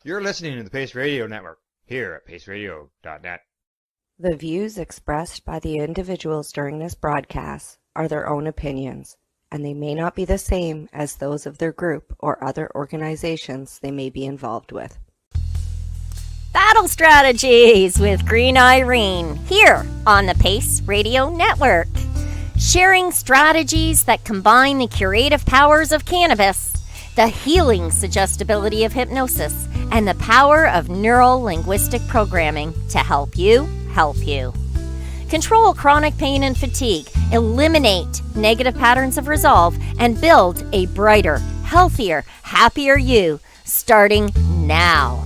You're listening to the Pace Radio Network here at paceradio.net. The views expressed by the individuals during this broadcast are their own opinions, and they may not be the same as those of their group or other organizations they may be involved with. Battle Strategies with Green Irene here on the Pace Radio Network. Sharing strategies that combine the curative powers of cannabis, the healing suggestibility of hypnosis, and the power of neuro-linguistic programming to help you help you. Control chronic pain and fatigue, eliminate negative patterns of resolve, and build a brighter, healthier, happier you starting now.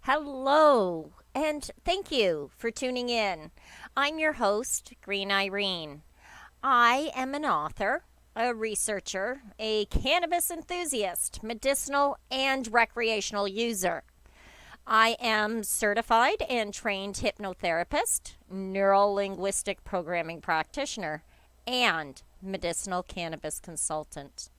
Hello, and thank you for tuning in. I'm your host, Green Irene. I am an author, a researcher, a cannabis enthusiast, medicinal and recreational user. I am certified and trained hypnotherapist, neuro-linguistic programming practitioner, and medicinal cannabis consultant.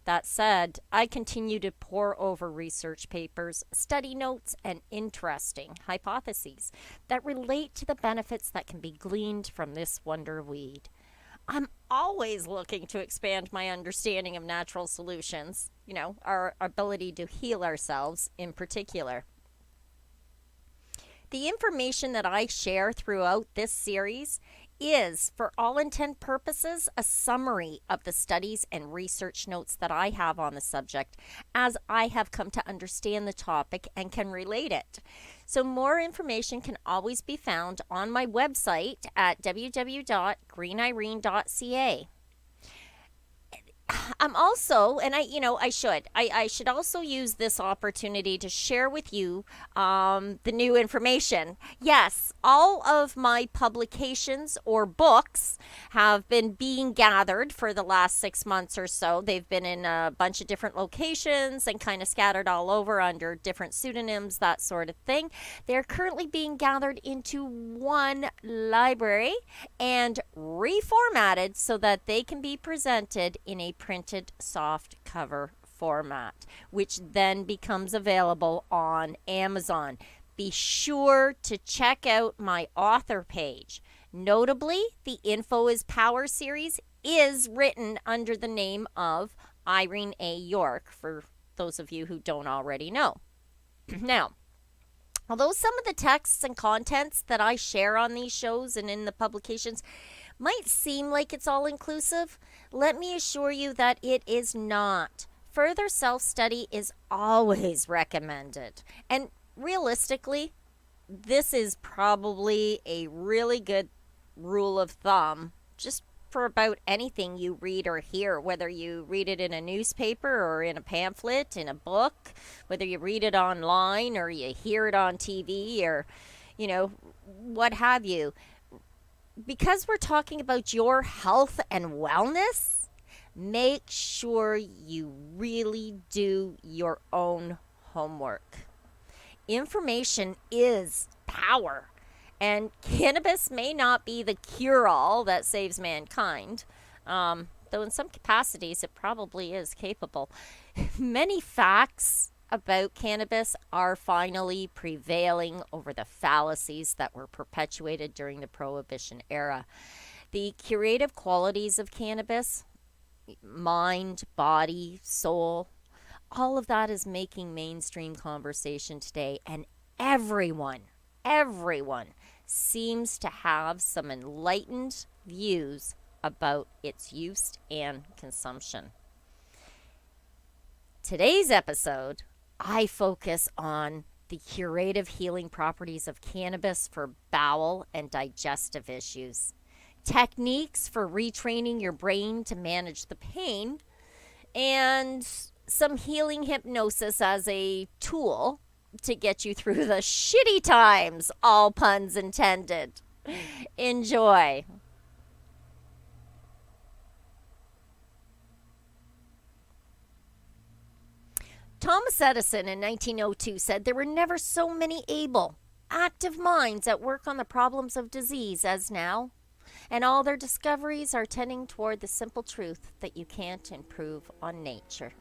That said, I continue to pore over research papers, study notes, and interesting hypotheses that relate to the benefits that can be gleaned from this wonder weed. I'm always looking to expand my understanding of natural solutions, our ability to heal ourselves in particular. The information that I share throughout this series is, for all intent purposes, a summary of the studies and research notes that I have on the subject as I have come to understand the topic and can relate it. So more information can always be found on my website at www.greenirene.ca. I'm also, and I should also use this opportunity to share with you the new information. Yes, all of my publications or books have been being gathered for the last 6 months or so. They've been in a bunch of different locations and kind of scattered all over under different pseudonyms, that sort of thing. They're currently being gathered into one library and reformatted so that they can be presented in a printed soft cover format, which then becomes available on Amazon. Be sure to check out my author page. Notably, the Info is Power series is written under the name of Irene A. York, for those of you who don't already know. Now, although some of the texts and contents that I share on these shows and in the publications might seem like it's all-inclusive, let me assure you that it is not. Further self-study is always recommended. And realistically, this is probably a really good rule of thumb just for about anything you read or hear, whether you read it in a newspaper or in a pamphlet, in a book, whether you read it online or you hear it on TV or, what have you. Because we're talking about your health and wellness, make sure you really do your own homework. Information is power, and cannabis may not be the cure-all that saves mankind, though in some capacities it probably is capable. Many facts about cannabis are finally prevailing over the fallacies that were perpetuated during the Prohibition era. The curative qualities of cannabis, mind, body, soul, all of that is making mainstream conversation today, and everyone seems to have some enlightened views about its use and consumption. Today's episode, I focus on the curative healing properties of cannabis for bowel and digestive issues, techniques for retraining your brain to manage the pain, and some healing hypnosis as a tool to get you through the shitty times, all puns intended. Enjoy. Thomas Edison in 1902 said there were never so many able, active minds at work on the problems of disease as now, and all their discoveries are tending toward the simple truth that you can't improve on nature.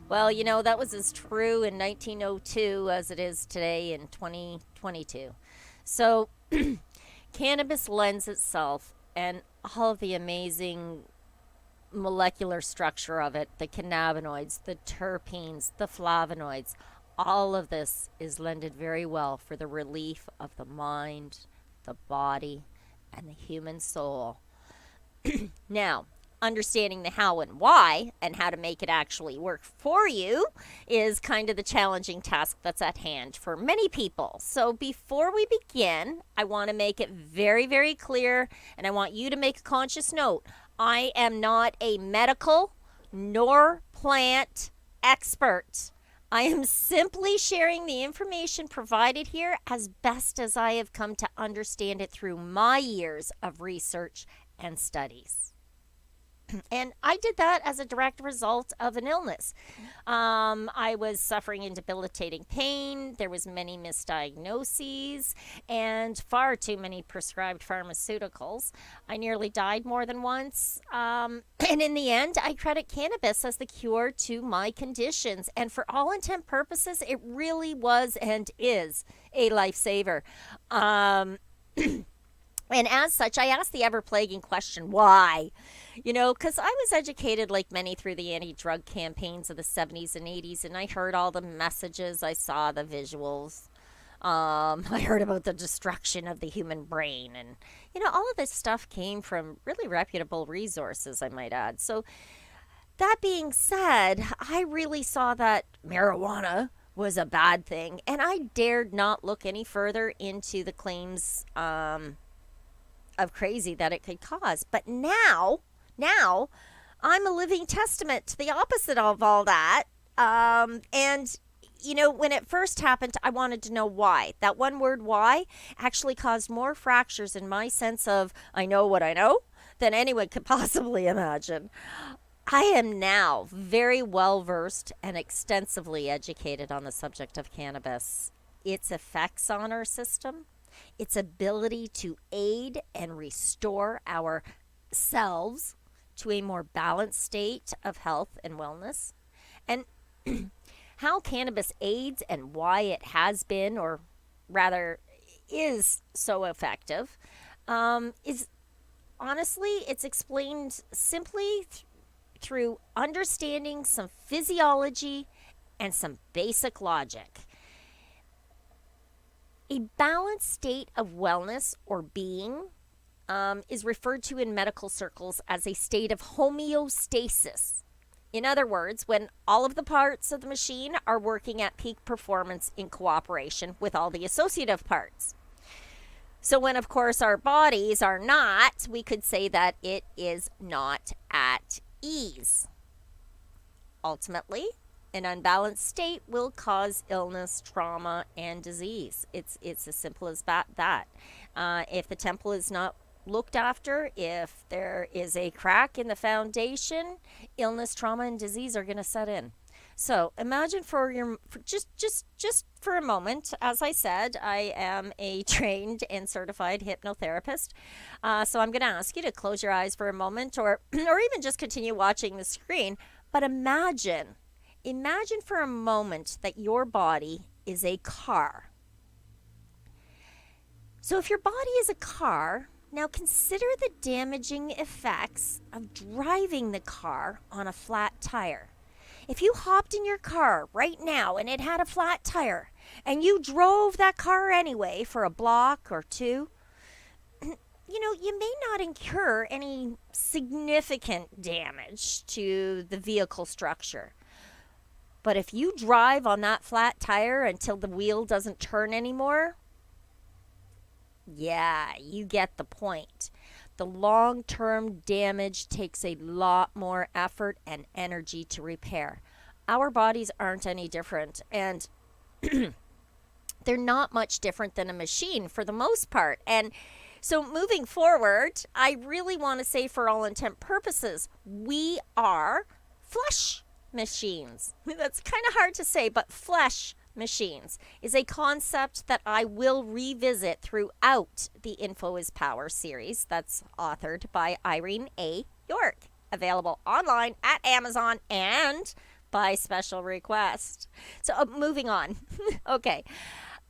Well, you know, that was as true in 1902 as it is today in 2022. So, cannabis lends itself, and all of the amazing molecular structure of it, the cannabinoids, the terpenes, the flavonoids, all of this is lended very well for the relief of the mind, the body, and the human soul. Now, understanding the how and why and how to make it actually work for you is kind of the challenging task that's at hand for many people. So before we begin, I want to make it very, very clear, and I want you to make a conscious note. I am not a medical nor plant expert. I am simply sharing the information provided here as best as I have come to understand it through my years of research and studies. And I did that as a direct result of an illness. I was suffering in debilitating pain. There was many misdiagnoses and far too many prescribed pharmaceuticals. I nearly died more than once. And in the end, I credit cannabis as the cure to my conditions. And for all intent purposes, it really was and is a lifesaver. And as such, I asked the ever-plaguing question, why? You know, because I was educated like many through the anti-drug campaigns of the 70s and 80s, and I heard all the messages, I saw the visuals, I heard about the destruction of the human brain, and, you know, all of this stuff came from really reputable resources, I might add. So that being said, I really saw that marijuana was a bad thing, and I dared not look any further into the claims of crazy that it could cause. But now I'm a living testament to the opposite of all that. And, you know, when it first happened, I wanted to know why. That one word, why, actually caused more fractures in my sense of I know what I know than anyone could possibly imagine. I am now very well versed and extensively educated on the subject of cannabis, its effects on our system, its ability to aid and restore ourselves to a more balanced state of health and wellness, and how cannabis aids and why it has been, or rather is, so effective, is honestly, it's explained simply through understanding some physiology and some basic logic. A balanced state of wellness or being is referred to in medical circles as a state of homeostasis. In other words, when all of the parts of the machine are working at peak performance in cooperation with all the associative parts. So when, of course, our bodies are not, we could say that it is not at ease. Ultimately, an unbalanced state will cause illness, trauma, and disease. It's as simple as that. If the temple is not looked after, if there is a crack in the foundation, illness, trauma, and disease are going to set in. So imagine just for a moment, as I said, I am a trained and certified hypnotherapist. So I'm going to ask you to close your eyes for a moment, or even just continue watching the screen. But imagine for a moment that your body is a car. So if your body is a car, now consider the damaging effects of driving the car on a flat tire. If you hopped in your car right now and it had a flat tire, and you drove that car anyway for a block or two, you know, you may not incur any significant damage to the vehicle structure. But if you drive on that flat tire until the wheel doesn't turn anymore, yeah, you get the point. The long-term damage takes a lot more effort and energy to repair. Our bodies aren't any different, and they're not much different than a machine for the most part. And so moving forward, I really want to say, for all intent purposes, we are flesh. machines. That's kind of hard to say, but flesh machines is a concept that I will revisit throughout the Info is Power series that's authored by Irene A. York, available online at Amazon and by special request. So moving on. Okay.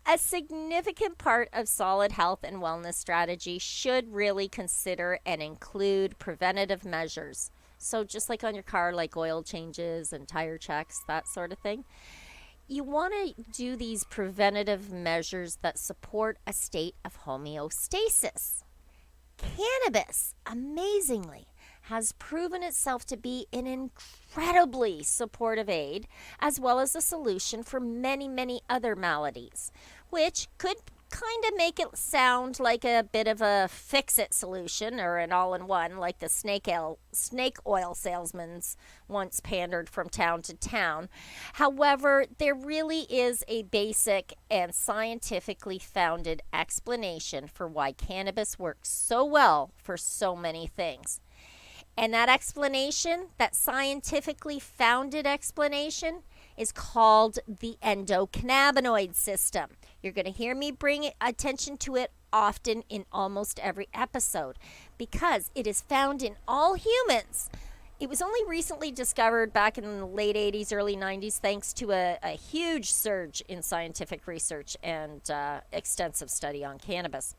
A significant part of solid health and wellness strategy should really consider and include preventative measures. So just like on your car, like oil changes and tire checks, that sort of thing. You want to do these preventative measures that support a state of homeostasis. Cannabis, amazingly, has proven itself to be an incredibly supportive aid, as well as a solution for many, many other maladies, which could kind of make it sound like a bit of a fix-it solution or an all-in-one, like the snake oil salesman's once pandered from town to town. However, there really is a basic and scientifically founded explanation for why cannabis works so well for so many things. And that explanation, that scientifically founded explanation, is called the endocannabinoid system. You're going to hear me bring attention to it often in almost every episode because it is found in all humans. It was only recently discovered back in the late 80s, early 90s, thanks to a huge surge in scientific research and extensive study on cannabis.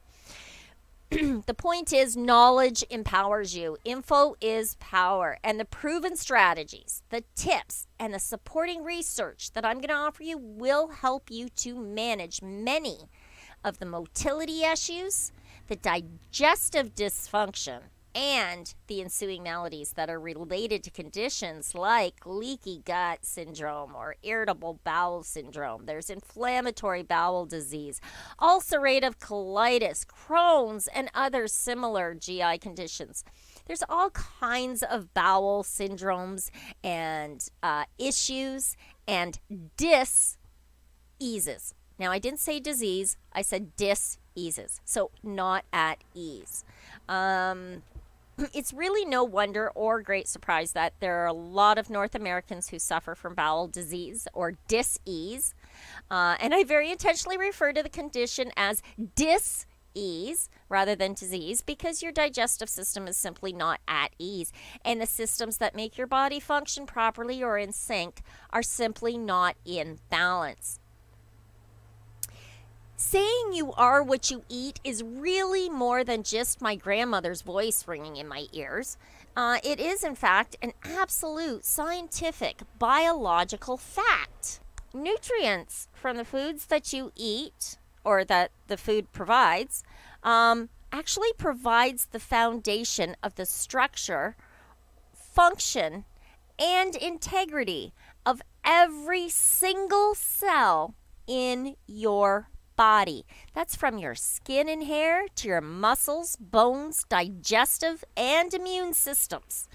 The point is, knowledge empowers you. Info is power. And the proven strategies, the tips, and the supporting research that I'm going to offer you will help you to manage many of the motility issues, the digestive dysfunction, and the ensuing maladies that are related to conditions like leaky gut syndrome or irritable bowel syndrome. There's inflammatory bowel disease, ulcerative colitis, Crohn's, and other similar GI conditions. There's all kinds of bowel syndromes and issues and dis-eases. Now, I didn't say disease. I said dis-eases, so not at ease. It's really no wonder or great surprise that there are a lot of North Americans who suffer from bowel disease or dis-ease. And I very intentionally refer to the condition as dis-ease rather than disease because your digestive system is simply not at ease. And the systems that make your body function properly or in sync are simply not in balance. Saying you are what you eat is really more than just my grandmother's voice ringing in my ears. It is, in fact, an absolute scientific biological fact. Nutrients from the foods that you eat or that the food provides actually provides the foundation of the structure, function, and integrity of every single cell in your body. That's from your skin and hair to your muscles, bones, digestive, and immune systems.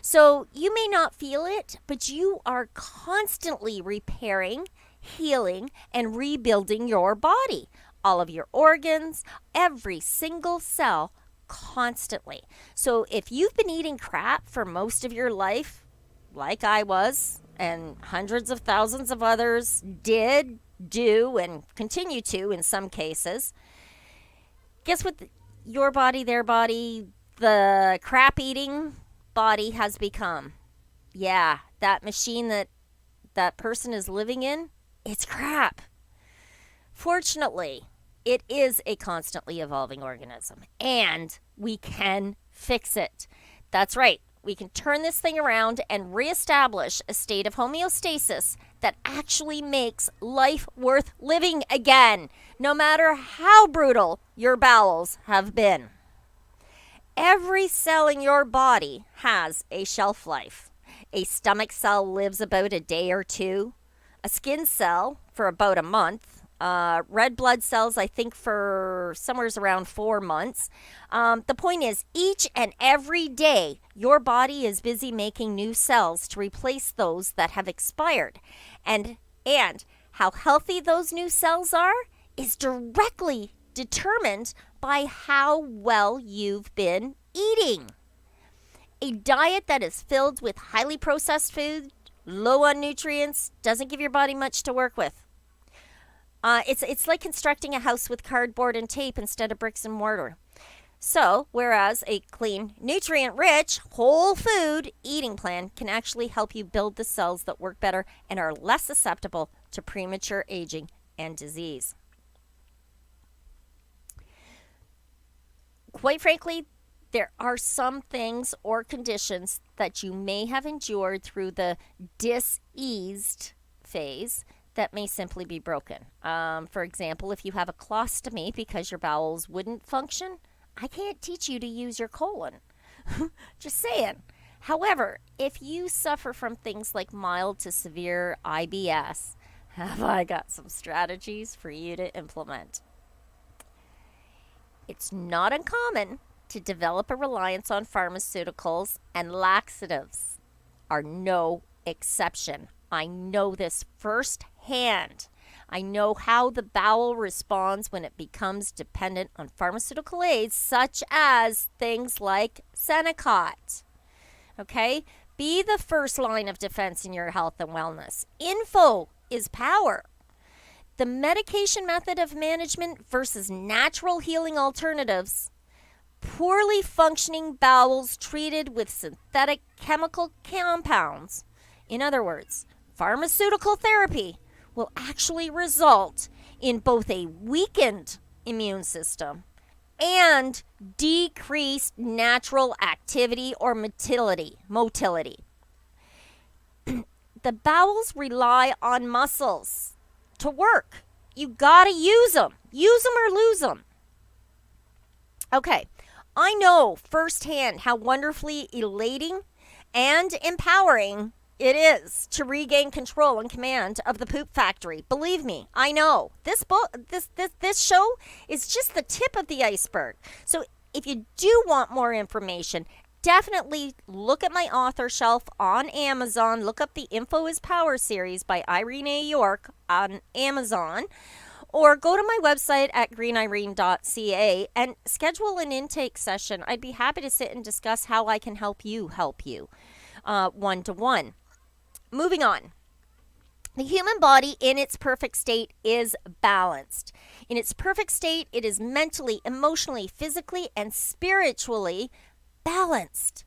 So you may not feel it, but you are constantly repairing, healing, and rebuilding your body. All of your organs, every single cell, constantly. So if you've been eating crap for most of your life, like I was, and hundreds of thousands of others did, do, and continue to in some cases, guess what your body, their body, the crap eating body has become? Yeah, that machine that person is living in, it's crap. Fortunately, it is a constantly evolving organism, and we can fix it. That's right. We can turn this thing around and reestablish a state of homeostasis that actually makes life worth living again, no matter how brutal your bowels have been. Every cell in your body has a shelf life. A stomach cell lives about a day or two, a skin cell for about a month, red blood cells, I think, for somewhere around 4 months. The point is, each and every day, your body is busy making new cells to replace those that have expired. And how healthy those new cells are is directly determined by how well you've been eating. A diet that is filled with highly processed food low on nutrients, doesn't give your body much to work with. It's like constructing a house with cardboard and tape instead of bricks and mortar. So, whereas a clean, nutrient-rich, whole food eating plan can actually help you build the cells that work better and are less susceptible to premature aging and disease. Quite frankly, there are some things or conditions that you may have endured through the diseased phase that may simply be broken. For example, if you have a colostomy because your bowels wouldn't function, I can't teach you to use your colon. Just saying. However, if you suffer from things like mild to severe IBS, have I got some strategies for you to implement. It's not uncommon to develop a reliance on pharmaceuticals, and laxatives are no exception. I know this firsthand. I know how the bowel responds when it becomes dependent on pharmaceutical aids, such as things like Senecot. Okay? Be the first line of defense in your health and wellness. Info is power. The medication method of management versus natural healing alternatives. Poorly functioning bowels treated with synthetic chemical compounds. In other words, pharmaceutical therapy will actually result in both a weakened immune system and decreased natural activity or motility. The bowels rely on muscles to work. You gotta use them. Use them or lose them. Okay, I know firsthand how wonderfully elating and empowering it is to regain control and command of the poop factory. Believe me, I know. This show is just the tip of the iceberg. So if you do want more information, definitely look at my author shelf on Amazon. Look up the Info is Power series by Irene A. York on Amazon. Or go to my website at greenirene.ca and schedule an intake session. I'd be happy to sit and discuss how I can help you one-to-one. Moving on. The human body in its perfect state is balanced. In its perfect state, it is mentally, emotionally, physically, and spiritually balanced.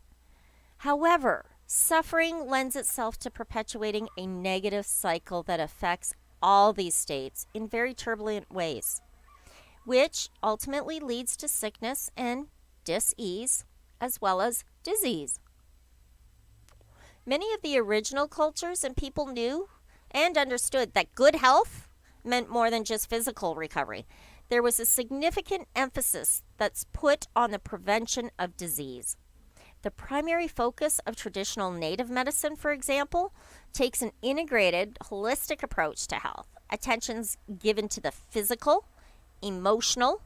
However, suffering lends itself to perpetuating a negative cycle that affects all these states in very turbulent ways, which ultimately leads to sickness and dis-ease as well as disease. Many of the original cultures and people knew and understood that good health meant more than just physical recovery. There was a significant emphasis that's put on the prevention of disease. The primary focus of traditional native medicine, for example, takes an integrated, holistic approach to health. Attention's given to the physical, emotional,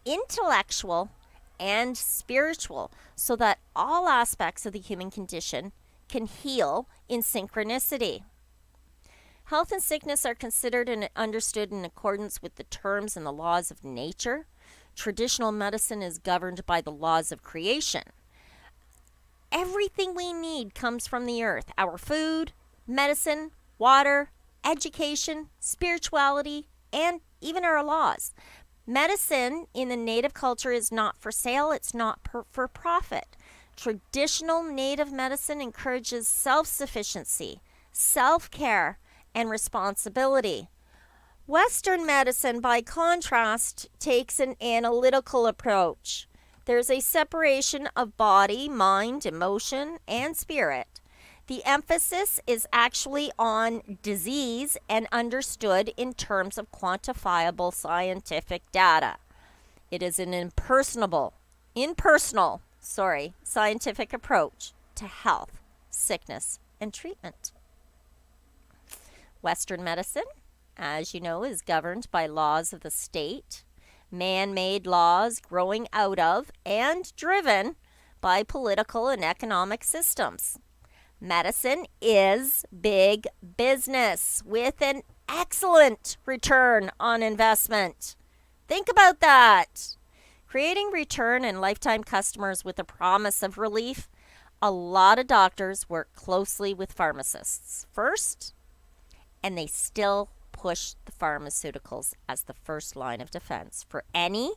intellectual, and spiritual, so that all aspects of the human condition can heal in synchronicity. Health and sickness are considered and understood in accordance with the terms and the laws of nature. Traditional medicine is governed by the laws of creation. Everything we need comes from the earth. Our food, medicine, water, education, spirituality, and even our laws. Medicine in the native culture is not for sale. It's not for profit. Traditional native medicine encourages self-sufficiency, self-care, and responsibility. Western medicine, by contrast, takes an analytical approach. There's a separation of body, mind, emotion, and spirit. The emphasis is actually on disease and understood in terms of quantifiable scientific data. It is an impersonal, scientific approach to health, sickness, and treatment. Western medicine, as you know, is governed by laws of the state, man-made laws growing out of and driven by political and economic systems. Medicine is big business with an excellent return on investment. Think about that. Creating return and lifetime customers with a promise of relief, a lot of doctors work closely with pharmacists first, and they still push the pharmaceuticals as the first line of defense for any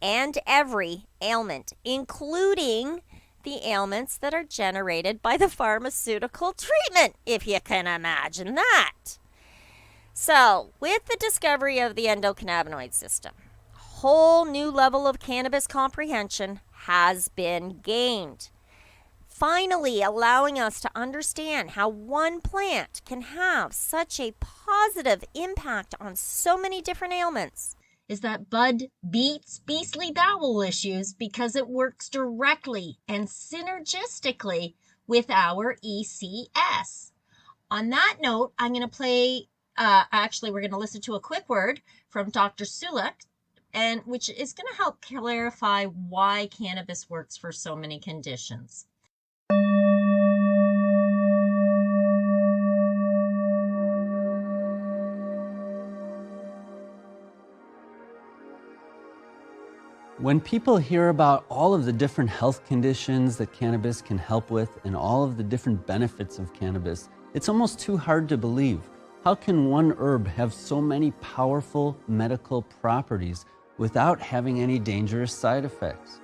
and every ailment, including the ailments that are generated by the pharmaceutical treatment, if you can imagine that. So, with the discovery of the endocannabinoid system, a whole new level of cannabis comprehension has been gained, finally allowing us to understand how one plant can have such a positive impact on so many different ailments. Is that bud beats Beastly Bowel issues because it works directly and synergistically with our ECS. On that note, I'm going to play, we're going to listen to a quick word from Dr. Sulek, and which is going to help clarify why cannabis works for so many conditions. When people hear about all of the different health conditions that cannabis can help with and all of the different benefits of cannabis, it's almost too hard to believe. How can one herb have so many powerful medical properties without having any dangerous side effects?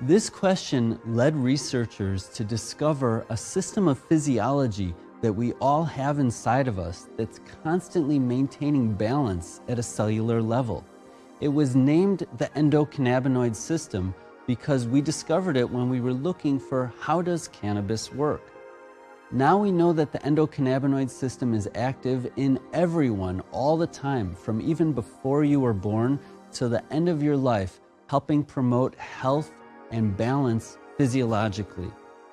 This question led researchers to discover a system of physiology that we all have inside of us that's constantly maintaining balance at a cellular level. It was named the endocannabinoid system because we discovered it when we were looking for how does cannabis work. Now we know that the endocannabinoid system is active in everyone all the time, from even before you were born to the end of your life, helping promote health and balance physiologically.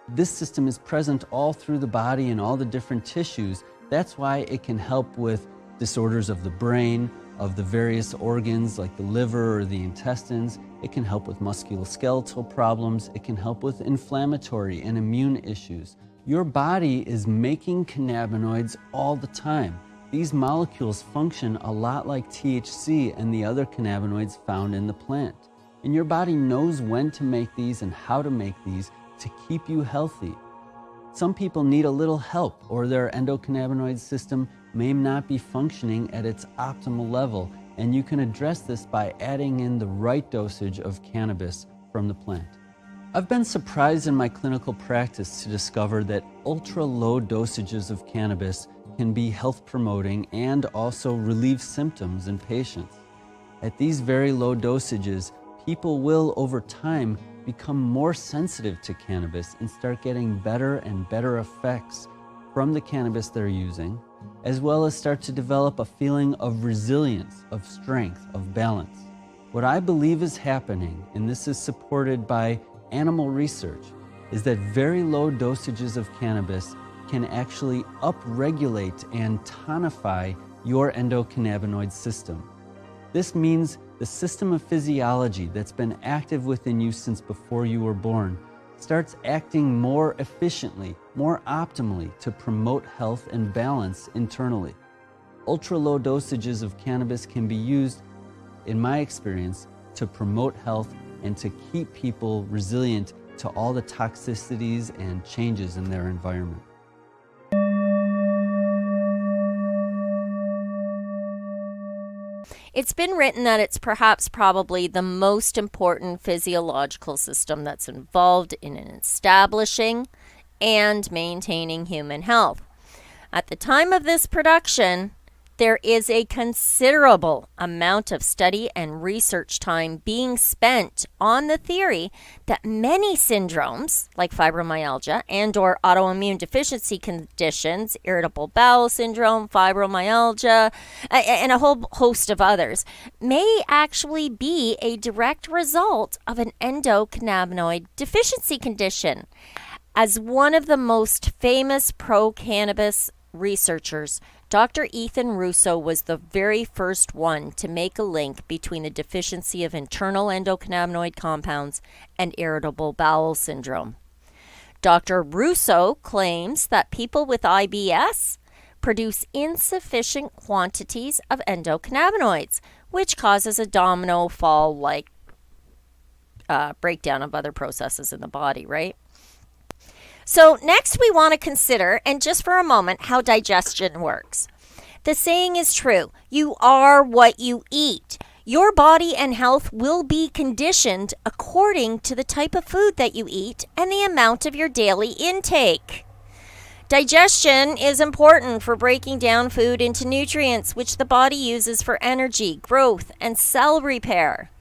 This system is present all through the body and all the different tissues. That's why it can help with disorders of the brain, of the various organs like the liver or the intestines. It can help with musculoskeletal problems. It can help with inflammatory and immune issues. Your body is making cannabinoids all the time. These molecules function a lot like THC and the other cannabinoids found in the plant. And your body knows when to make these and how to make these to keep you healthy. Some people need a little help, or their endocannabinoid system may not be functioning at its optimal level, and you can address this by adding in the right dosage of cannabis from the plant. I've been surprised in my clinical practice to discover that ultra-low dosages of cannabis can be health promoting and also relieve symptoms in patients. At these very low dosages, people will over time become more sensitive to cannabis and start getting better and better effects from the cannabis they're using, as well as start to develop a feeling of resilience, of strength, of balance. What I believe is happening, and this is supported by animal research, is that very low dosages of cannabis can actually upregulate and tonify your endocannabinoid system. This means the system of physiology that's been active within you since before you were born starts acting more efficiently, more optimally to promote health and balance internally. Ultra-low dosages of cannabis can be used, in my experience, to promote health and to keep people resilient to all the toxicities and changes in their environment. It's been written that it's probably the most important physiological system that's involved in establishing and maintaining human health. At the time of this production, there is a considerable amount of study and research time being spent on the theory that many syndromes, like fibromyalgia and or autoimmune deficiency conditions, irritable bowel syndrome, fibromyalgia, and a whole host of others, may actually be a direct result of an endocannabinoid deficiency condition. As one of the most famous pro-cannabis researchers, Dr. Ethan Russo was the very first one to make a link between the deficiency of internal endocannabinoid compounds and irritable bowel syndrome. Dr. Russo claims that people with IBS produce insufficient quantities of endocannabinoids, which causes a domino fall-like breakdown of other processes in the body, right? So next we want to consider, and just for a moment, how digestion works. The saying is true. You are what you eat. Your body and health will be conditioned according to the type of food that you eat and the amount of your daily intake. Digestion is important for breaking down food into nutrients, which the body uses for energy, growth, and cell repair.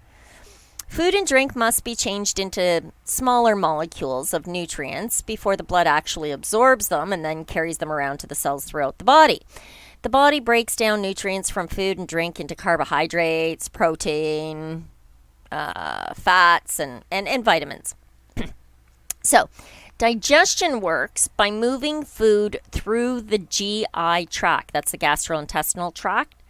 Food and drink must be changed into smaller molecules of nutrients before the blood actually absorbs them and then carries them around to the cells throughout the body. The body breaks down nutrients from food and drink into carbohydrates, protein, fats, and vitamins. So, digestion works by moving food through the GI tract. That's the gastrointestinal tract.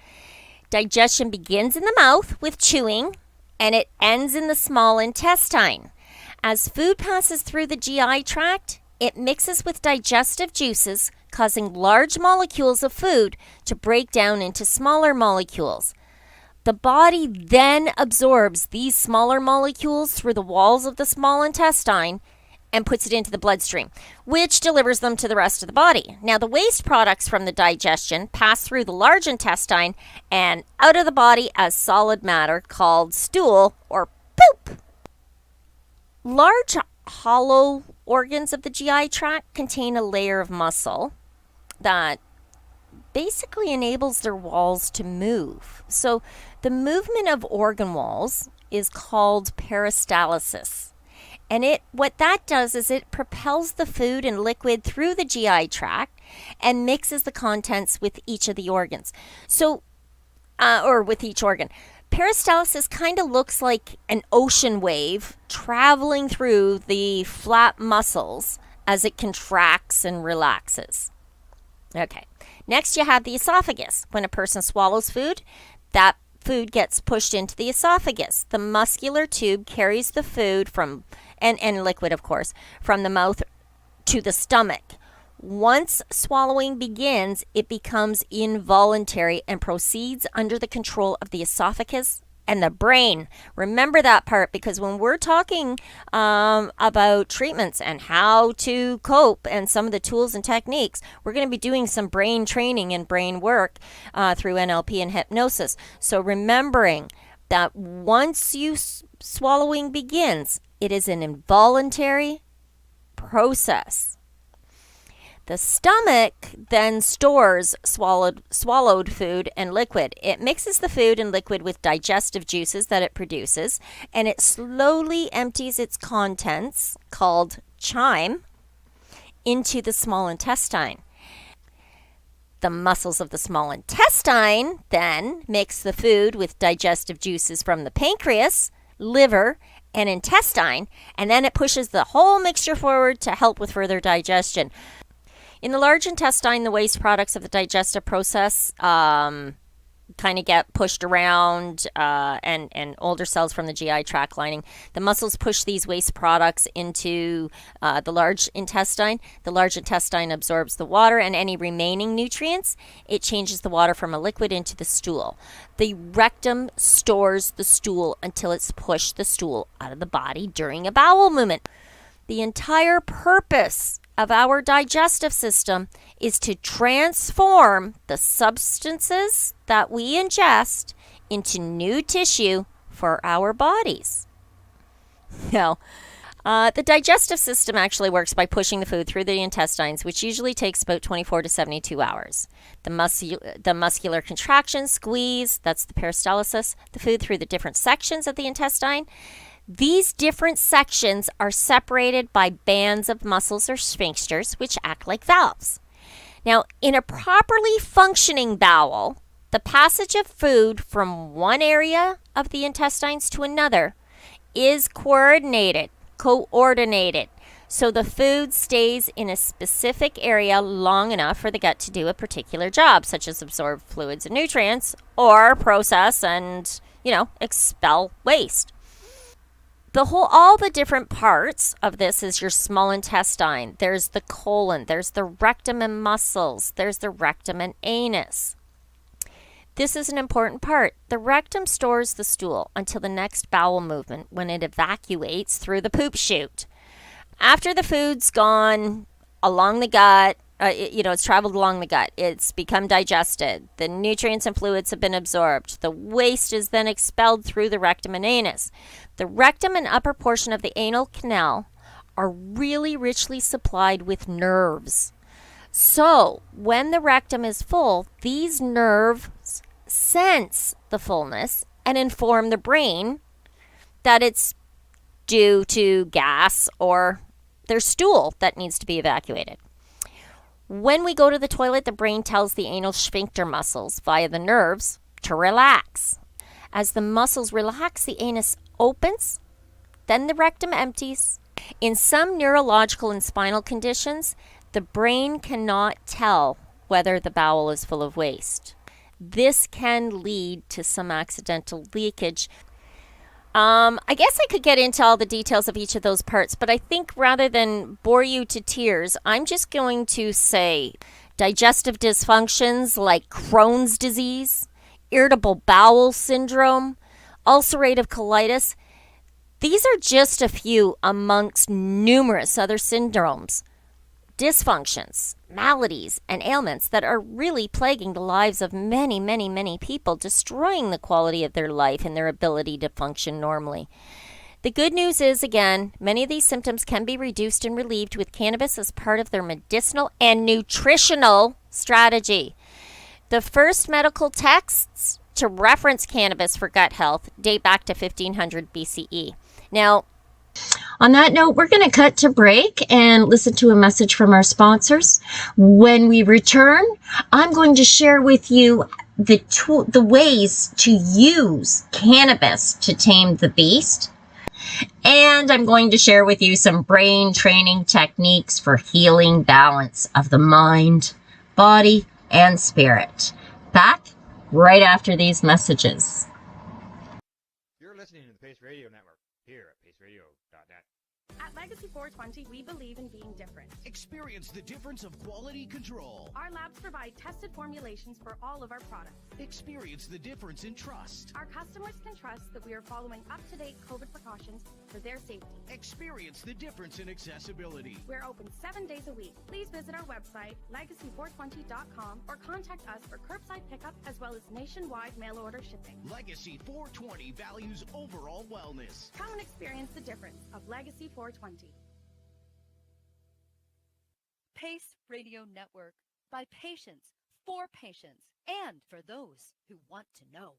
Digestion begins in the mouth with chewing, and it ends in the small intestine. As food passes through the GI tract, it mixes with digestive juices, causing large molecules of food to break down into smaller molecules. The body then absorbs these smaller molecules through the walls of the small intestine and puts it into the bloodstream, which delivers them to the rest of the body. Now, the waste products from the digestion pass through the large intestine and out of the body as solid matter called stool or poop. Large hollow organs of the GI tract contain a layer of muscle that basically enables their walls to move. So the movement of organ walls is called peristalsis. And what that does is it propels the food and liquid through the GI tract and mixes the contents with each of the organs. Or with each organ. Peristalsis kind of looks like an ocean wave traveling through the flat muscles as it contracts and relaxes. Okay. Next, you have the esophagus. When a person swallows food, that food gets pushed into the esophagus. The muscular tube carries the food and liquid, of course, from the mouth to the stomach. Once swallowing begins, it becomes involuntary and proceeds under the control of the esophagus and the brain. Remember that part, because when we're talking about treatments and how to cope and some of the tools and techniques, we're going to be doing some brain training and brain work through NLP and hypnosis. So remembering that once swallowing begins, it is an involuntary process. The stomach then stores swallowed food and liquid. It mixes the food and liquid with digestive juices that it produces, and it slowly empties its contents, called chyme, into the small intestine. The muscles of the small intestine then mix the food with digestive juices from the pancreas, liver, and intestine, and then it pushes the whole mixture forward to help with further digestion. In the large intestine, the waste products of the digestive process kind of get pushed around and older cells from the GI tract lining. The muscles push these waste products into the large intestine. The large intestine absorbs the water and any remaining nutrients. It changes the water from a liquid into the stool. The rectum stores the stool until it's pushed the stool out of the body during a bowel movement. The entire purpose of our digestive system is to transform the substances that we ingest into new tissue for our bodies. Now, the digestive system actually works by pushing the food through the intestines, which usually takes about 24 to 72 hours. The muscular contraction squeeze, that's the peristalsis, the food through the different sections of the intestine. These different sections are separated by bands of muscles or sphincters, which act like valves. Now, in a properly functioning bowel, the passage of food from one area of the intestines to another is coordinated. So the food stays in a specific area long enough for the gut to do a particular job, such as absorb fluids and nutrients or process and, expel waste. All the different parts of this is your small intestine. There's the colon, there's the rectum and muscles, there's the rectum and anus. This is an important part. The rectum stores the stool until the next bowel movement when it evacuates through the poop chute. After the food's gone along the gut, it's traveled along the gut. It's become digested. The nutrients and fluids have been absorbed. The waste is then expelled through the rectum and anus. The rectum and upper portion of the anal canal are really richly supplied with nerves. So, when the rectum is full, these nerves sense the fullness and inform the brain that it's due to gas or there's stool that needs to be evacuated. When we go to the toilet, the brain tells the anal sphincter muscles via the nerves to relax. As the muscles relax, the anus opens, then the rectum empties. In some neurological and spinal conditions, the brain cannot tell whether the bowel is full of waste. This can lead to some accidental leakage. I guess I could get into all the details of each of those parts, but I think rather than bore you to tears, I'm just going to say digestive dysfunctions like Crohn's disease, irritable bowel syndrome, ulcerative colitis. These are just a few amongst numerous other syndromes, dysfunctions, maladies, and ailments that are really plaguing the lives of many, many, many people, destroying the quality of their life and their ability to function normally. The good news is, again, many of these symptoms can be reduced and relieved with cannabis as part of their medicinal and nutritional strategy. The first medical texts to reference cannabis for gut health date back to 1500 BCE. Now, on that note, we're going to cut to break and listen to a message from our sponsors. When we return, I'm going to share with you the ways to use cannabis to tame the beast. And I'm going to share with you some brain training techniques for healing balance of the mind, body, and spirit. Back right after these messages. You're listening to the Pace Radio Network here at paceradio.net. At Legacy 420, we believe in being different. Experience the difference of quality control. Our labs provide tested formulations for all of our products. Experience the difference in trust. Our customers can trust that we are following up-to-date COVID precautions for their safety. Experience the difference in accessibility. We're open 7 days a week. Please visit our website, legacy420.com, or contact us for curbside pickup as well as nationwide mail order shipping. Legacy 420 values overall wellness. Come and experience the difference of Legacy 420. Pace Radio Network, by patients, for patients, and for those who want to know.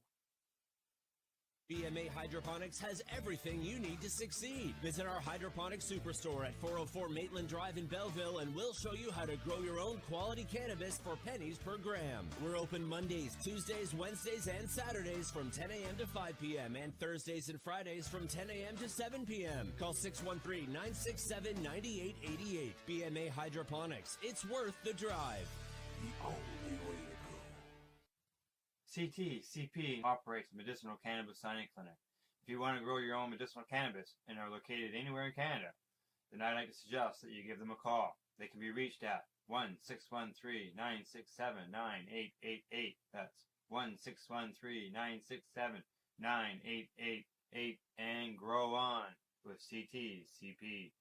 BMA Hydroponics has everything you need to succeed. Visit our hydroponic superstore at 404 Maitland Drive in Belleville, and we'll show you how to grow your own quality cannabis for pennies per gram. We're open Mondays, Tuesdays, Wednesdays, and Saturdays from 10 a.m. to 5 p.m. and Thursdays and Fridays from 10 a.m. to 7 p.m. Call 613-967-9888. BMA Hydroponics. It's worth the drive. The only way to go. CT CP operates medicinal cannabis signing clinic. If you want to grow your own medicinal cannabis and are located anywhere in Canada, then I'd like to suggest that you give them a call. They can be reached at 1-613-967-9888. That's 1-613-967-9888, and grow on with CT CP.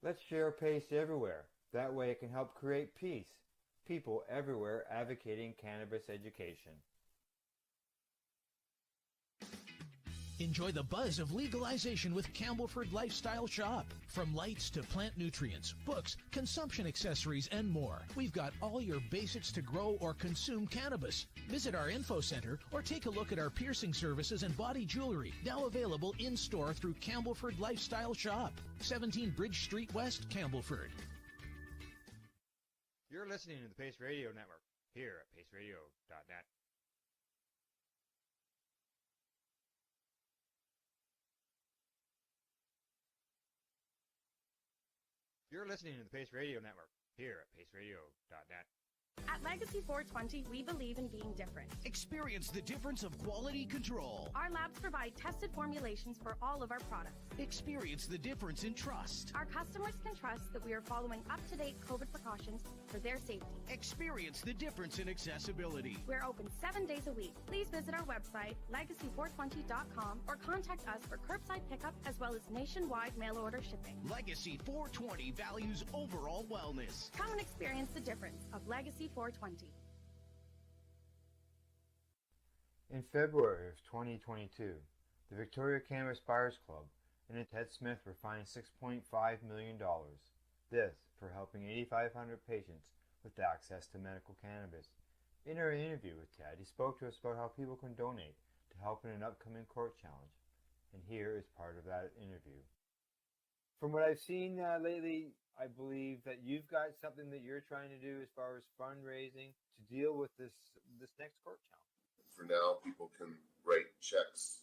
Let's share Pace everywhere. That way it can help create peace. People everywhere advocating cannabis education. Enjoy the buzz of legalization with Campbellford Lifestyle Shop. From lights to plant nutrients, books, consumption accessories, and more. We've got all your basics to grow or consume cannabis. Visit our info center or take a look at our piercing services and body jewelry, now available in-store through Campbellford Lifestyle Shop, 17 Bridge Street West, Campbellford. You're listening to the Pace Radio Network here at paceradio.net. You're listening to the Pace Radio Network here at paceradio.net. At Legacy 420, we believe in being different. Experience the difference of quality control. Our labs provide tested formulations for all of our products. Experience the difference in trust. Our customers can trust that we are following up-to-date COVID precautions for their safety. Experience the difference in accessibility. We're open 7 days a week. Please visit our website, legacy420.com, or contact us for curbside pickup as well as nationwide mail order shipping. Legacy 420 values overall wellness. Come and experience the difference of Legacy 420. In February of 2022, the Victoria Cannabis Buyers Club and Ted Smith were fined $6.5 million. This for helping 8,500 patients with access to medical cannabis. In our interview with Ted, he spoke to us about how people can donate to help in an upcoming court challenge. And here is part of that interview. From what I've seen lately, I believe that you've got something that you're trying to do as far as fundraising to deal with this next court challenge. For now, people can write checks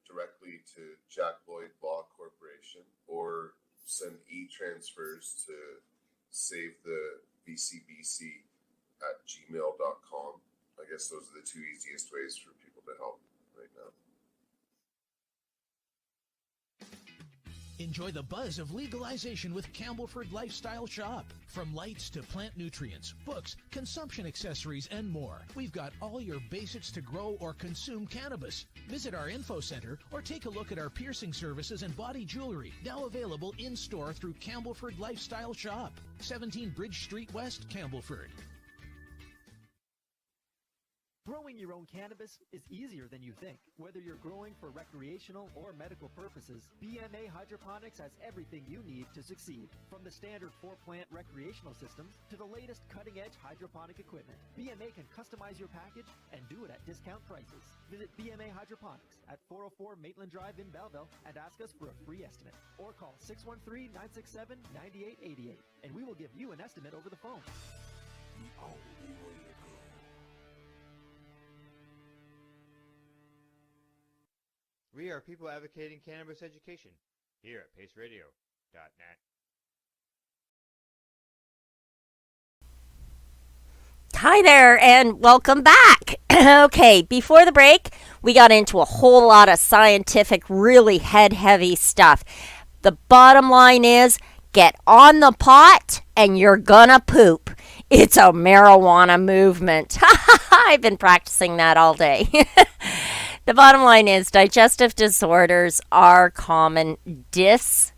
directly to Jack Lloyd Law Corporation or send e-transfers to savethebcbc at gmail.com. I guess those are the two easiest ways for people to help right now. Enjoy the buzz of legalization with Campbellford Lifestyle Shop. From lights to plant nutrients, books, consumption accessories, and more, we've got all your basics to grow or consume cannabis. Visit our info center or take a look at our piercing services and body jewelry, now available in-store through Campbellford Lifestyle Shop, 17 Bridge Street West, Campbellford. Growing your own cannabis is easier than you think. Whether you're growing for recreational or medical purposes, BMA Hydroponics has everything you need to succeed. From the standard 4-plant recreational systems to the latest cutting-edge hydroponic equipment, BMA can customize your package and do it at discount prices. Visit BMA Hydroponics at 404 Maitland Drive in Belleville and ask us for a free estimate. Or call 613-967-9888 and we will give you an estimate over the phone. The only way to go. We are people advocating cannabis education here at paceradio.net. Hi there and welcome back. Okay, before the break, we got into a whole lot of scientific, really head-heavy stuff. The bottom line is, get on the pot and you're gonna poop. It's a marijuana movement. I've been practicing that all day. The bottom line is digestive disorders are common diseases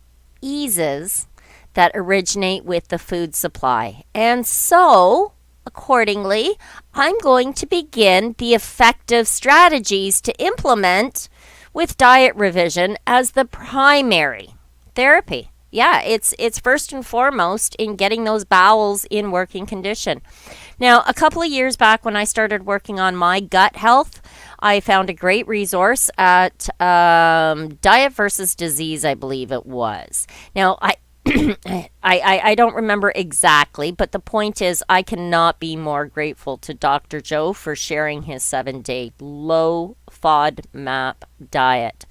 that originate with the food supply. And so, accordingly, I'm going to begin the effective strategies to implement with diet revision as the primary therapy. Yeah, it's first and foremost in getting those bowels in working condition. Now, a couple of years back when I started working on my gut health, I found a great resource at Diet versus Disease, I believe it was. Now, I don't remember exactly, but the point is I cannot be more grateful to Dr. Joe for sharing his 7-day low FODMAP diet.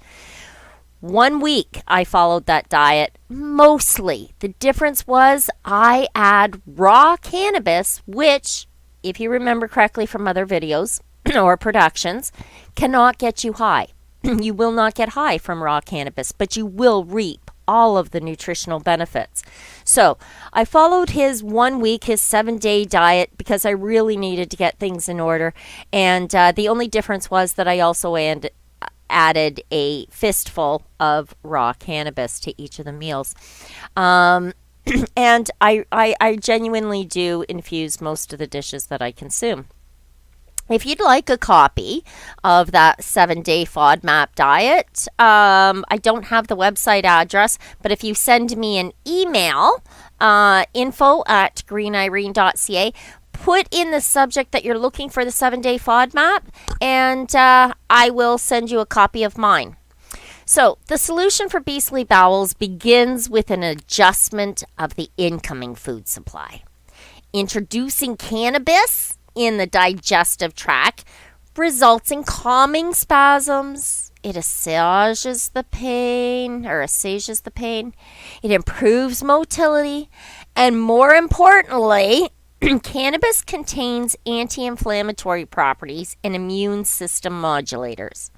1 week I followed that diet mostly. The difference was I add raw cannabis, which, if you remember correctly from other videos or productions, cannot get you high. You will not get high from raw cannabis, but you will reap all of the nutritional benefits. So I followed his 1 week, his 7-day diet because I really needed to get things in order. And the only difference was that I also added a fistful of raw cannabis to each of the meals. And I genuinely do infuse most of the dishes that I consume. If you'd like a copy of that 7-day FODMAP diet, I don't have the website address, but if you send me an email, info@greenirene.ca, put in the subject that you're looking for the 7-day FODMAP, and I will send you a copy of mine. So the solution for Beastly Bowels begins with an adjustment of the incoming food supply. Introducing cannabis in the digestive tract results in calming spasms. It assuages the pain. It improves motility. And more importantly, Cannabis contains anti-inflammatory properties and immune system modulators.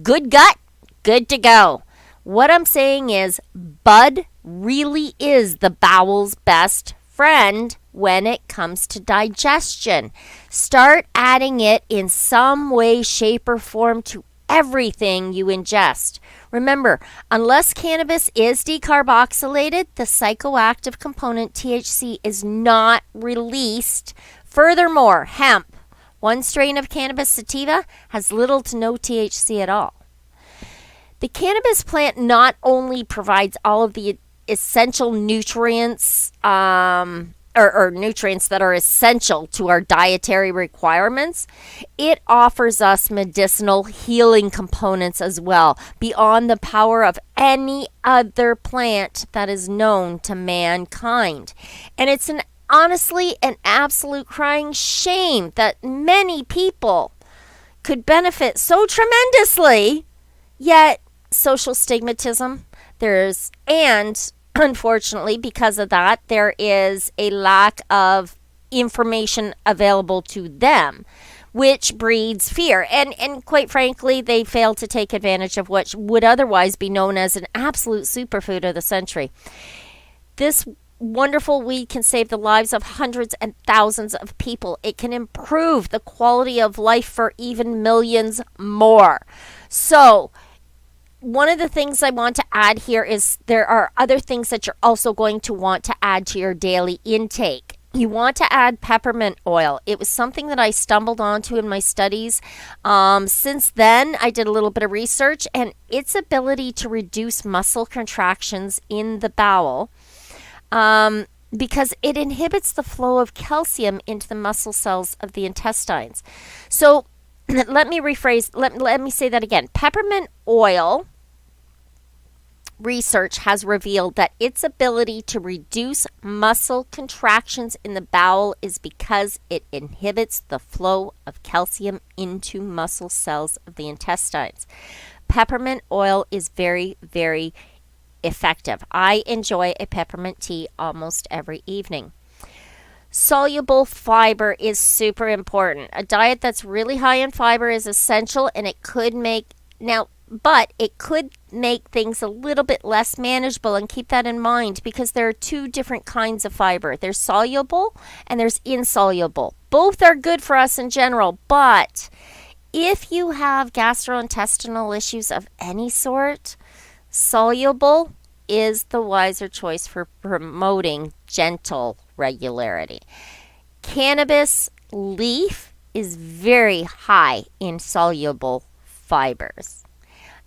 Good gut, good to go. What I'm saying is, bud really is the bowel's best friend when it comes to digestion. Start adding it in some way, shape, or form to everything you ingest. Remember, unless cannabis is decarboxylated, the psychoactive component THC is not released. Furthermore, hemp, one strain of cannabis sativa, has little to no THC at all. The cannabis plant not only provides all of the essential nutrients, or nutrients that are essential to our dietary requirements, it offers us medicinal healing components as well, beyond the power of any other plant that is known to mankind. And it's honestly an absolute crying shame that many people could benefit so tremendously, yet social stigmatism, and unfortunately, because of that, there is a lack of information available to them, which breeds fear. And quite frankly, they fail to take advantage of what would otherwise be known as an absolute superfood of the century. This wonderful weed can save the lives of hundreds and thousands of people. It can improve the quality of life for even millions more. So, one of the things I want to add here is there are other things that you're also going to want to add to your daily intake. You want to add peppermint oil. It was something that I stumbled onto in my studies. Since then, I did a little bit of research, and its ability to reduce muscle contractions in the bowel, because it inhibits the flow of calcium into the muscle cells of the intestines. So let me rephrase, let me say that again. Peppermint oil research has revealed that its ability to reduce muscle contractions in the bowel is because it inhibits the flow of calcium into muscle cells of the intestines. Peppermint oil is very, very effective. I enjoy a peppermint tea almost every evening. Soluble fiber is super important. A diet that's really high in fiber is essential, and it could make things a little bit less manageable, and keep that in mind because there are two different kinds of fiber. There's soluble and there's insoluble. Both are good for us in general, but if you have gastrointestinal issues of any sort, soluble is the wiser choice for promoting gentle regularity. Cannabis leaf is very high in soluble fibers.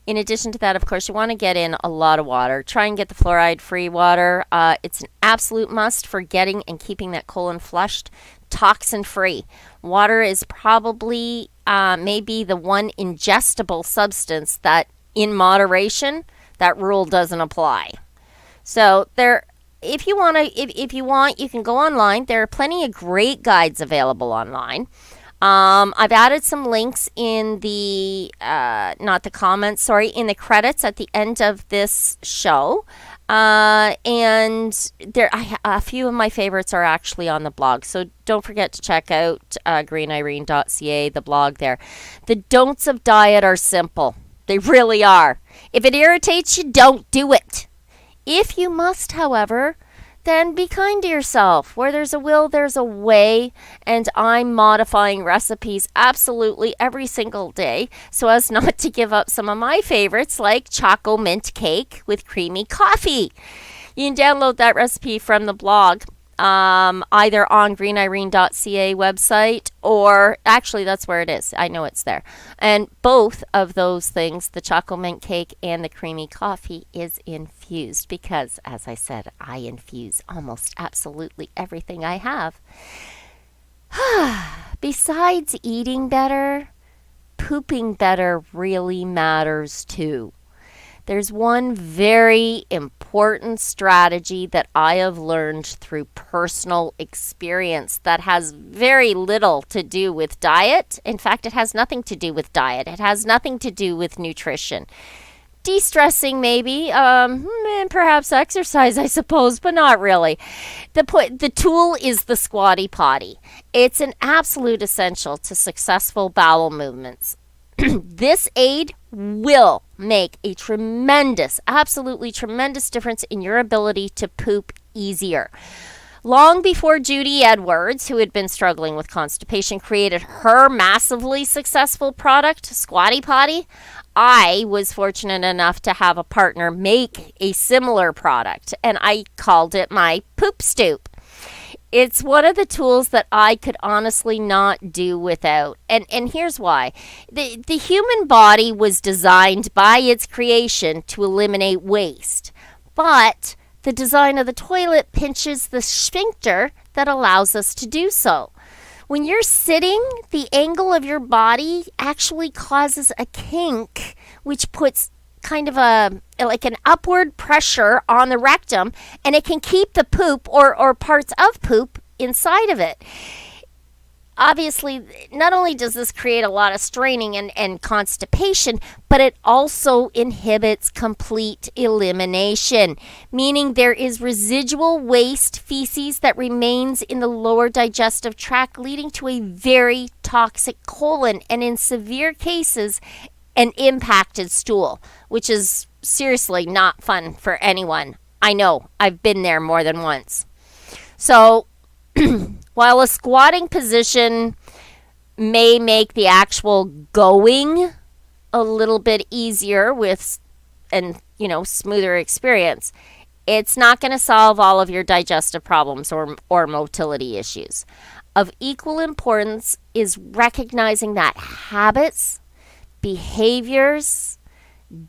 In addition to that, of course, you want to get in a lot of water. Try and get the fluoride-free water. It's an absolute must for getting and keeping that colon flushed, toxin-free. Water is probably maybe the one ingestible substance that, in moderation, that rule doesn't apply. So if you want, you can go online. There are plenty of great guides available online. I've added some links in the, in the credits at the end of this show. And a few of my favorites are actually on the blog. So don't forget to check out greenirene.ca, the blog there. The don'ts of diet are simple. They really are. If it irritates you, don't do it. If you must, however, then be kind to yourself. Where there's a will, there's a way. And I'm modifying recipes absolutely every single day so as not to give up some of my favorites like Choco Mint Cake with creamy coffee. You can download that recipe from the blog, either on greenirene.ca website, or actually that's where it is. I know it's there. And both of those things, the Choco Mint Cake and the creamy coffee, is infused because, as I said, I infuse almost absolutely everything I have. Besides eating better, pooping better really matters too. There's one very important strategy that I have learned through personal experience that has very little to do with diet. In fact, it has nothing to do with diet. It has nothing to do with nutrition. De-stressing maybe, and perhaps exercise, I suppose, but not really. The tool is the squatty potty. It's an absolute essential to successful bowel movements. This aid will make a tremendous, absolutely tremendous difference in your ability to poop easier. Long before Judy Edwards, who had been struggling with constipation, created her massively successful product, Squatty Potty, I was fortunate enough to have a partner make a similar product, and I called it my Poop Stoop. It's one of the tools that I could honestly not do without. And here's why. The human body was designed by its creation to eliminate waste. But the design of the toilet pinches the sphincter that allows us to do so. When you're sitting, the angle of your body actually causes a kink, which puts kind of an upward pressure on the rectum, and it can keep the poop or parts of poop inside of it. Obviously, not only does this create a lot of straining and constipation, but it also inhibits complete elimination, meaning there is residual waste feces that remains in the lower digestive tract, leading to a very toxic colon, and in severe cases, an impacted stool, which is seriously not fun for anyone. I know, I've been there more than once. So, while a squatting position may make the actual going a little bit easier smoother experience, it's not going to solve all of your digestive problems or motility issues. Of equal importance is recognizing that habits, behaviors,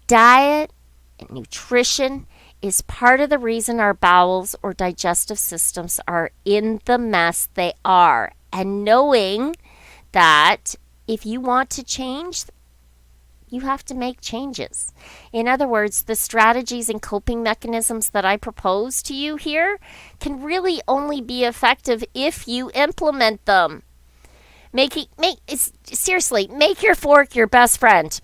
diet, and nutrition is part of the reason our bowels or digestive systems are in the mess they are. And knowing that if you want to change, you have to make changes. In other words, the strategies and coping mechanisms that I propose to you here can really only be effective if you implement them. Seriously, make your fork your best friend.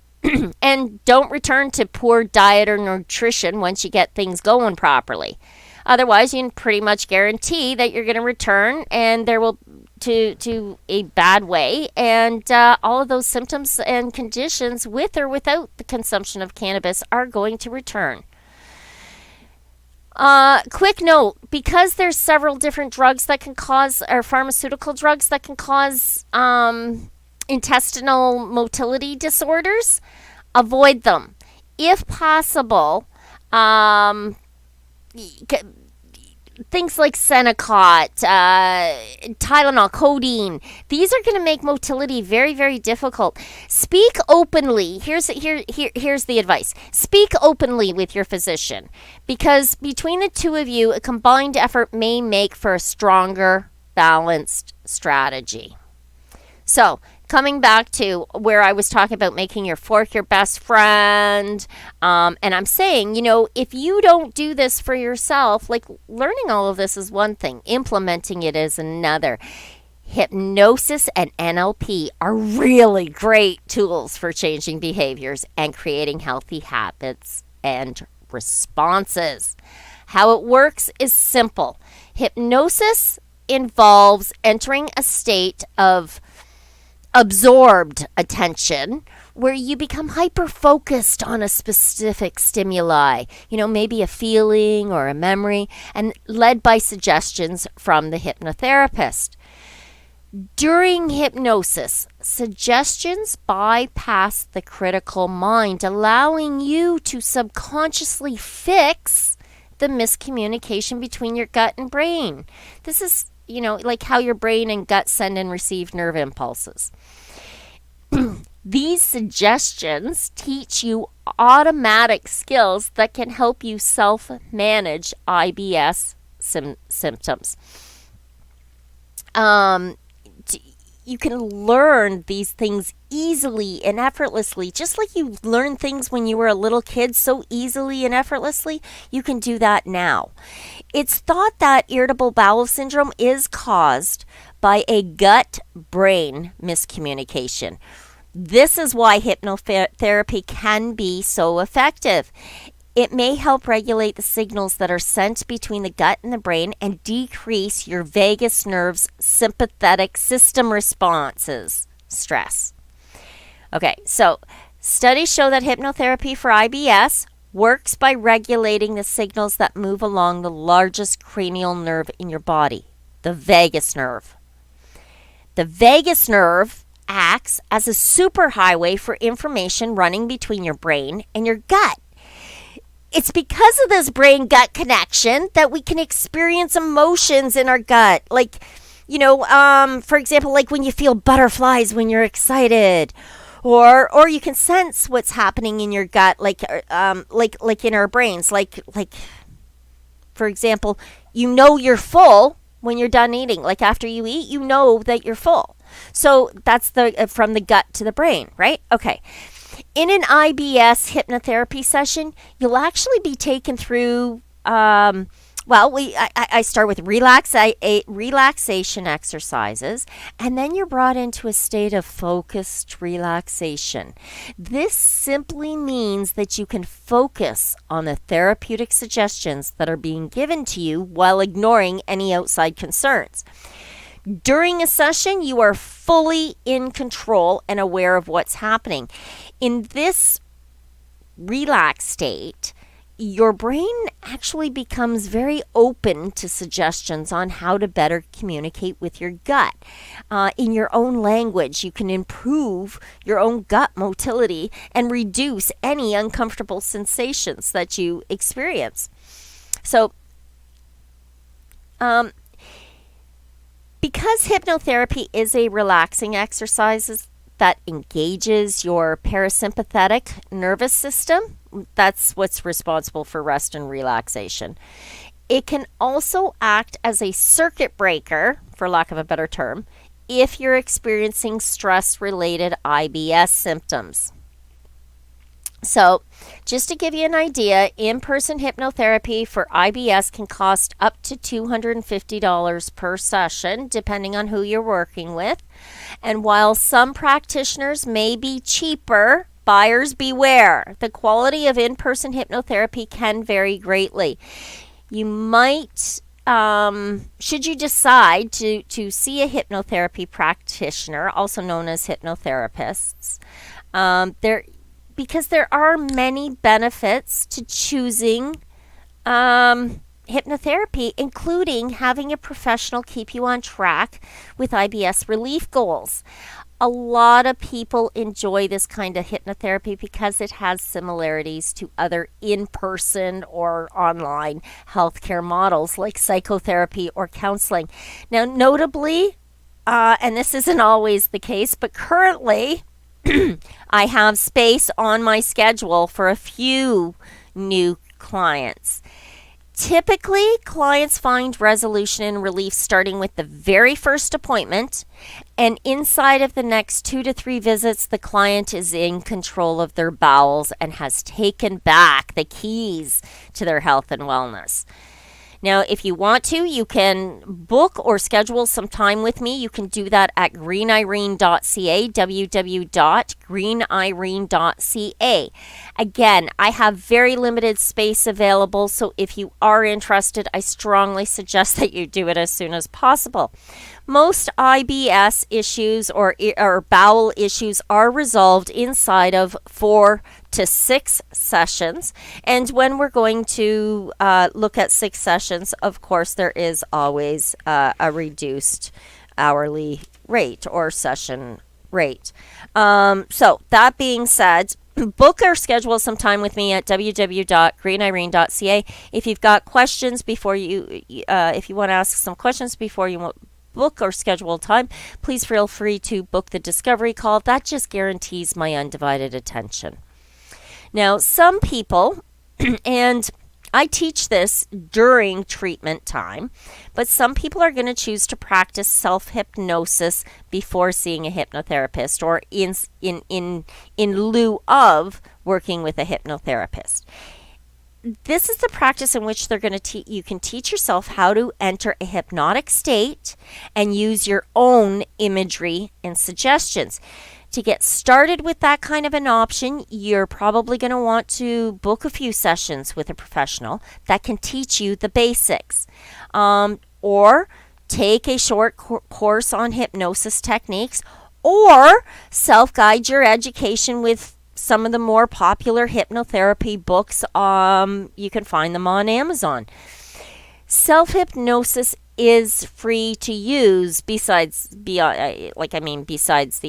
And don't return to poor diet or nutrition once you get things going properly. Otherwise, you can pretty much guarantee that you're going to return and there will to a bad way, and all of those symptoms and conditions with or without the consumption of cannabis are going to return. Quick note, because there's several different drugs that can cause, or pharmaceutical drugs that can cause intestinal motility disorders, avoid them. If possible, things like Senecot, Tylenol, codeine, these are going to make motility very, very difficult. Speak openly. Here's the advice. Speak openly with your physician, because between the two of you, a combined effort may make for a stronger, balanced strategy. So, coming back to where I was talking about making your fork your best friend, and I'm saying, if you don't do this for yourself, like learning all of this is one thing, implementing it is another. Hypnosis and NLP are really great tools for changing behaviors and creating healthy habits and responses. How it works is simple. Hypnosis involves entering a state of absorbed attention where you become hyper-focused on a specific stimuli, maybe a feeling or a memory, and led by suggestions from the hypnotherapist. During hypnosis, suggestions bypass the critical mind, allowing you to subconsciously fix the miscommunication between your gut and brain. This is like how your brain and gut send and receive nerve impulses. These suggestions teach you automatic skills that can help you self-manage IBS symptoms. You can learn these things easily and effortlessly, just like you learned things when you were a little kid so easily and effortlessly. You can do that now. It's thought that irritable bowel syndrome is caused by a gut-brain miscommunication. This is why hypnotherapy can be so effective. It may help regulate the signals that are sent between the gut and the brain and decrease your vagus nerve's sympathetic system responses, stress. Okay, so studies show that hypnotherapy for IBS works by regulating the signals that move along the largest cranial nerve in your body, the vagus nerve. The vagus nerve acts as a superhighway for information running between your brain and your gut. It's because of this brain-gut connection that we can experience emotions in our gut. Like, for example, like when you feel butterflies when you're excited. Or you can sense what's happening in your gut, like in our brains. Like, for example, you're full when you're done eating. Like after you eat, you know that you're full. So that's from the gut to the brain, right? Okay. In an IBS hypnotherapy session, you'll actually be taken through, I start with relaxation exercises, and then you're brought into a state of focused relaxation. This simply means that you can focus on the therapeutic suggestions that are being given to you while ignoring any outside concerns. During a session, you are fully in control and aware of what's happening. In this relaxed state, your brain actually becomes very open to suggestions on how to better communicate with your gut. In your own language, you can improve your own gut motility and reduce any uncomfortable sensations that you experience. So, because hypnotherapy is a relaxing exercise that engages your parasympathetic nervous system, that's what's responsible for rest and relaxation. It can also act as a circuit breaker, for lack of a better term, if you're experiencing stress-related IBS symptoms. So, just to give you an idea, in-person hypnotherapy for IBS can cost up to $250 per session, depending on who you're working with. And while some practitioners may be cheaper, buyers beware. The quality of in-person hypnotherapy can vary greatly. You might, should you decide to see a hypnotherapy practitioner, also known as hypnotherapists, because there are many benefits to choosing hypnotherapy, including having a professional keep you on track with IBS relief goals. A lot of people enjoy this kind of hypnotherapy because it has similarities to other in-person or online healthcare models like psychotherapy or counseling. Now, notably, and this isn't always the case, but currently, I have space on my schedule for a few new clients. Typically, clients find resolution and relief starting with the very first appointment, and inside of the next 2 to 3 visits, the client is in control of their bowels and has taken back the keys to their health and wellness. Now, if you want to, you can book or schedule some time with me. You can do that at greenirene.ca, www.greenirene.ca. Again, I have very limited space available, so if you are interested, I strongly suggest that you do it as soon as possible. Most IBS issues or bowel issues are resolved inside of 4 to 6 sessions. And when we're going to look at 6 sessions, of course, there is always a reduced hourly rate or session rate. So that being said, book or schedule some time with me at www.greenirene.ca. If you've got questions if you want to ask some questions before you book or schedule time, please feel free to book the discovery call. That just guarantees my undivided attention. Now, some people, and I teach this during treatment time, but some people are going to choose to practice self-hypnosis before seeing a hypnotherapist or in lieu of working with a hypnotherapist. This is the practice in which they're going to you can teach yourself how to enter a hypnotic state and use your own imagery and suggestions. To get started with that kind of an option, you're probably going to want to book a few sessions with a professional that can teach you the basics. Or take a short course on hypnosis techniques, or self-guide your education with some of the more popular hypnotherapy books. You can find them on Amazon. Self-hypnosis is free to use besides the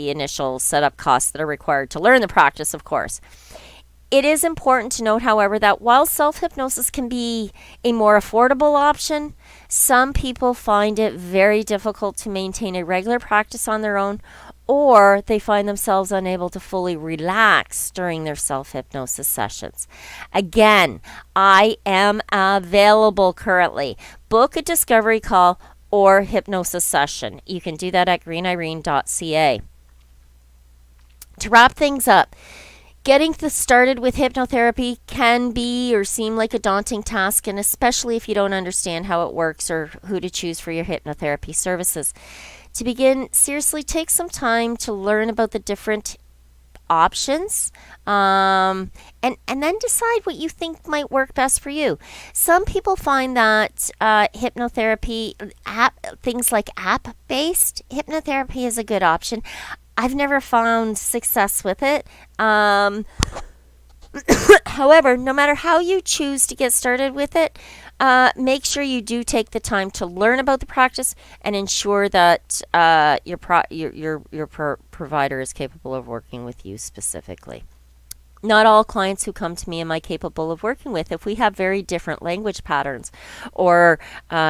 initial setup costs that are required to learn the practice, of course. It is important to note, however, that while self-hypnosis can be a more affordable option, some people find it very difficult to maintain a regular practice on their own, or they find themselves unable to fully relax during their self-hypnosis sessions. Again, I am available currently. Book a discovery call or hypnosis session. You can do that at greenirene.ca. To wrap things up, getting started with hypnotherapy can be or seem like a daunting task, and especially if you don't understand how it works or who to choose for your hypnotherapy services. To begin, seriously take some time to learn about the different options, and then decide what you think might work best for you. Some people find that hypnotherapy, things like app-based hypnotherapy is a good option. I've never found success with it. However, no matter how you choose to get started with it, make sure you do take the time to learn about the practice and ensure that your provider is capable of working with you specifically. Not all clients who come to me am I capable of working with. If we have very different language patterns or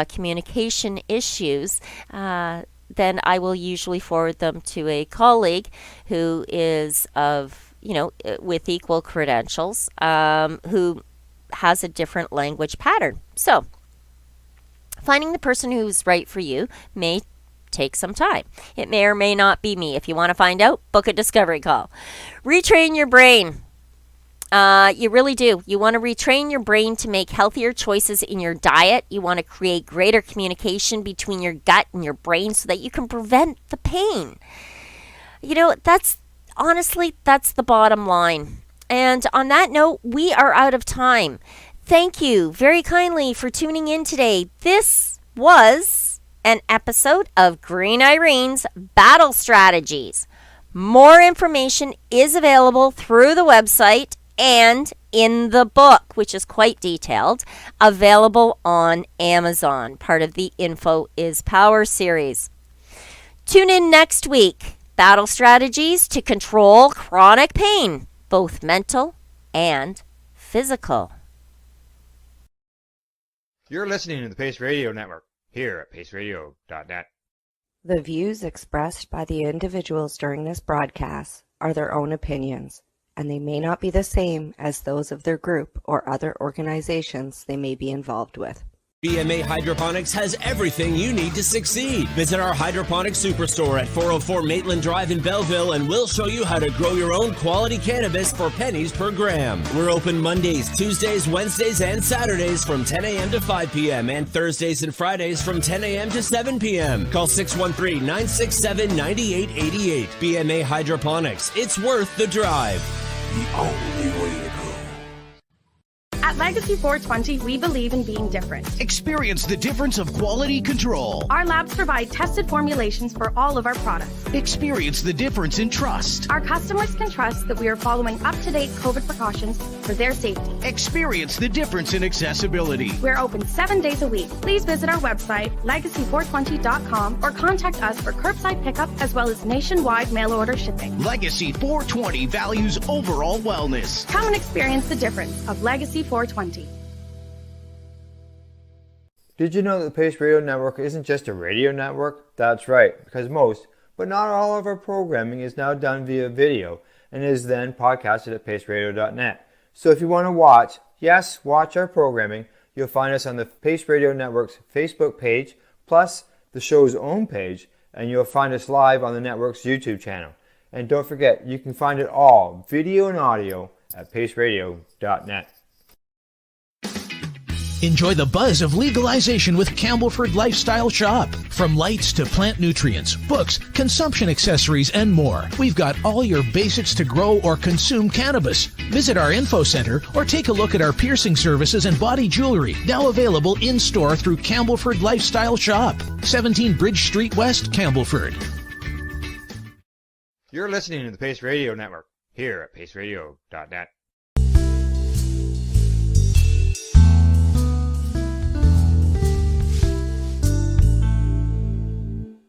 communication issues, then I will usually forward them to a colleague who is with equal credentials, who has a different language pattern. So, finding the person who's right for you may take some time. It may or may not be me. If you want to find out, book a discovery call. Retrain your brain. You really do. You want to retrain your brain to make healthier choices in your diet. You want to create greater communication between your gut and your brain so that you can prevent the pain. That's the bottom line. And on that note, we are out of time. Thank you very kindly for tuning in today. This was an episode of Green Irene's Battle Strategies. More information is available through the website and in the book, which is quite detailed, available on Amazon, part of the Info is Power series. Tune in next week. Battle strategies to control chronic pain, both mental and physical. You're listening to the Pace Radio Network, here at paceradio.net. The views expressed by the individuals during this broadcast are their own opinions, and they may not be the same as those of their group or other organizations they may be involved with. BMA Hydroponics has everything you need to succeed. Visit our hydroponic superstore at 404 Maitland Drive in Belleville, and we'll show you how to grow your own quality cannabis for pennies per gram. We're open Mondays, Tuesdays, Wednesdays, and Saturdays from 10 a.m. to 5 p.m. and Thursdays and Fridays from 10 a.m. to 7 p.m. Call 613-967-9888. BMA Hydroponics. It's worth the drive. The only way to go. At Legacy 420, we believe in being different. Experience the difference of quality control. Our labs provide tested formulations for all of our products. Experience the difference in trust. Our customers can trust that we are following up-to-date COVID precautions for their safety. Experience the difference in accessibility. We're open 7 days a week. Please visit our website, legacy420.com, or contact us for curbside pickup as well as nationwide mail order shipping. Legacy 420 values overall wellness. Come and experience the difference of Legacy 420. Did you know that the Pace Radio Network isn't just a radio network? That's right, because most, but not all of our programming is now done via video and is then podcasted at paceradio.net. So if you want to watch our programming, you'll find us on the Pace Radio Network's Facebook page, plus the show's own page, and you'll find us live on the network's YouTube channel. And don't forget, you can find it all, video and audio, at paceradio.net. Enjoy the buzz of legalization with Campbellford Lifestyle Shop. From lights to plant nutrients, books, consumption accessories, and more, we've got all your basics to grow or consume cannabis. Visit our info center or take a look at our piercing services and body jewelry, now available in-store through Campbellford Lifestyle Shop, 17 Bridge Street West, Campbellford. You're listening to the Pace Radio Network here at paceradio.net.